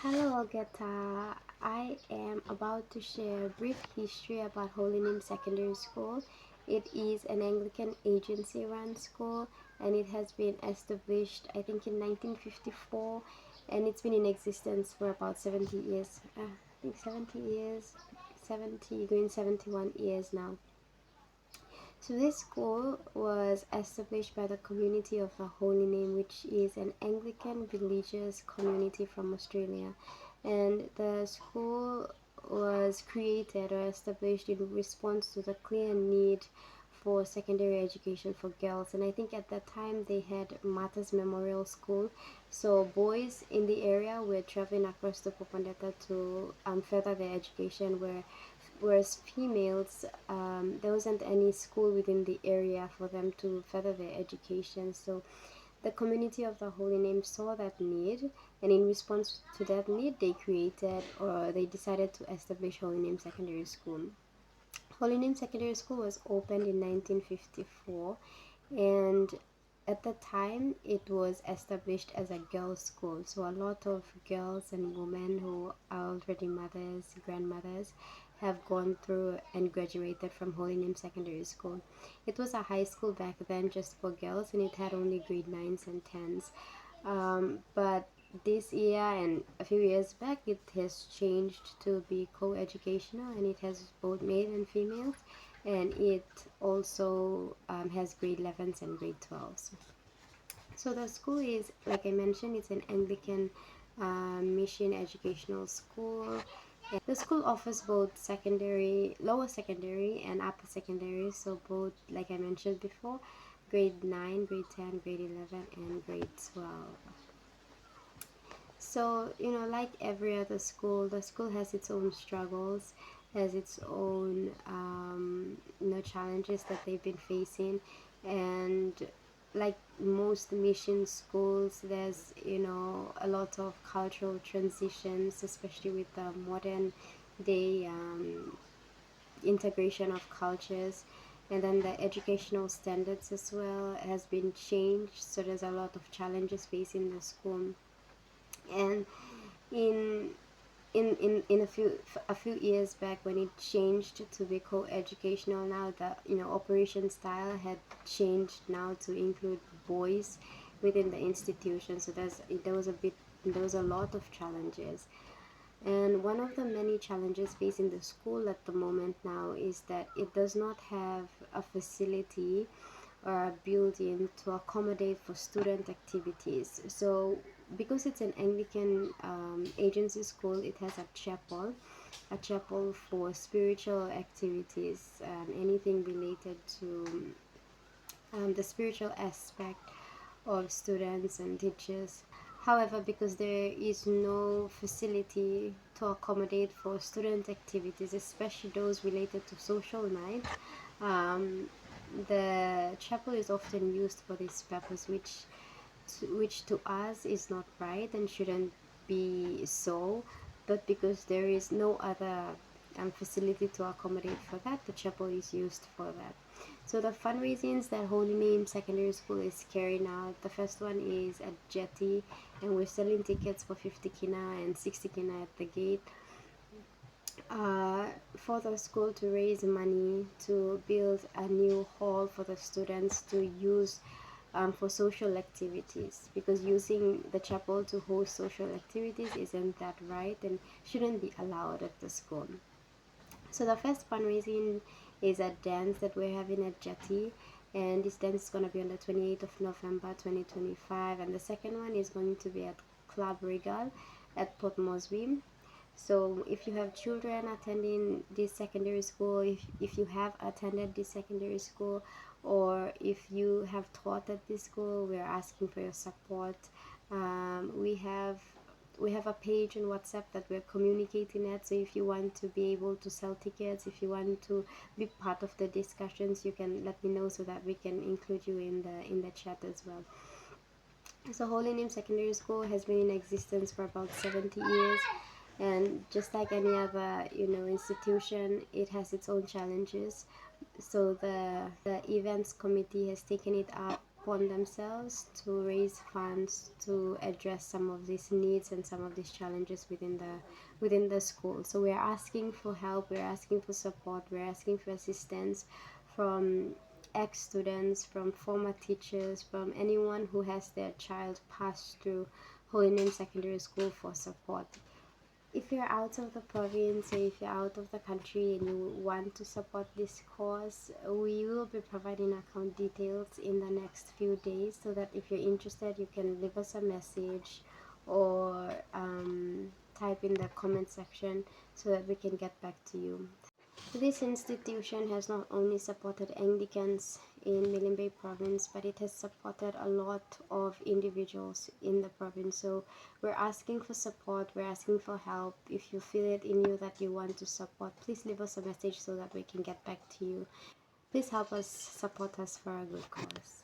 Hello, Agatha. I am about to share a brief history about Holy Name Secondary School. It is an Anglican agency run school and it has been established, I think, in 1954, and it's been in existence for about 70 years. I think 70 years, 70, going 71 years now. So this school was established by the Community of the Holy Name, which is an Anglican religious community from Australia. And the school was created or established in response to the clear need for secondary education for girls. And I think at that time they had Martha's Memorial School, so boys in the area were traveling across to Popondetta to further their education, whereas females, there wasn't any school within the area for them to further their education. So the Community of the Holy Name saw that need, and in response to that need, they created or they decided to establish Holy Name Secondary School. Holy Name Secondary School was opened in 1954, and at the time it was established as a girls' school. So a lot of girls and women who are already mothers, grandmothers, have gone through and graduated from Holy Name Secondary School. It was a high school back then just for girls, and it had only grade 9s and 10s. But this year and a few years back, it has changed to be co-educational, and it has both male and females, and it also has grade 11s and grade 12s. So the school is, like I mentioned, it's an Anglican mission educational school. The school offers both secondary, lower secondary, and upper secondary. So both, like I mentioned before, grade 9, grade 10, grade 11, and grade 12. So, like every other school, the school has its own struggles, has its own, challenges that they've been facing. And like most mission schools, there's, a lot of cultural transitions, especially with the modern day integration of cultures. And then the educational standards as well has been changed, so there's a lot of challenges facing the school. And in a few years back, when it changed to be co-educational, now the operation style had changed now to include boys within the institution. So there was a lot of challenges, and one of the many challenges facing the school at the moment now is that it does not have a facility or a building to accommodate for student activities. So because it's an Anglican agency school, it has a chapel for spiritual activities, anything related to the spiritual aspect of students and teachers. However, because there is no facility to accommodate for student activities, especially those related to social night, um, the chapel is often used for this purpose, which to us is not right and shouldn't be so. But because there is no other facility to accommodate for that, the chapel is used for that. So the fundraisings that Holy Name Secondary School is carrying out, the first one is at Jetty, and we're selling tickets for 50 kina and 60 kina at the gate, for the school to raise money to build a new hall for the students to use for social activities, because using the chapel to host social activities isn't that right and shouldn't be allowed at the school. So the first fundraising is a dance that we're having at Jetty, and this dance is going to be on the 28th of November 2025, and the second one is going to be at Club Regal at Port Moresby. So if you have children attending this secondary school, if you have attended this secondary school, or if you have taught at this school, we're asking for your support. We have a page on WhatsApp that we're communicating at. So if you want to be able to sell tickets, if you want to be part of the discussions, you can let me know so that we can include you in the chat as well. So Holy Name Secondary School has been in existence for about 70 years, and just like any other institution, it has its own challenges. So the events committee has taken it up upon themselves to raise funds to address some of these needs and some of these challenges within the school. So we're asking for help, we're asking for support, we're asking for assistance from ex-students, from former teachers, from anyone who has their child pass through Holy Name Secondary School for support. If you're out of the province or if you're out of the country and you want to support this cause, we will be providing account details in the next few days, so that if you're interested you can leave us a message or type in the comment section so that we can get back to you. This institution has not only supported Anglicans in Milimbe province, but it has supported a lot of individuals in the province. So we're asking for support, we're asking for help. If you feel it in you that you want to support, please leave us a message so that we can get back to you. Please help us support us for a good cause.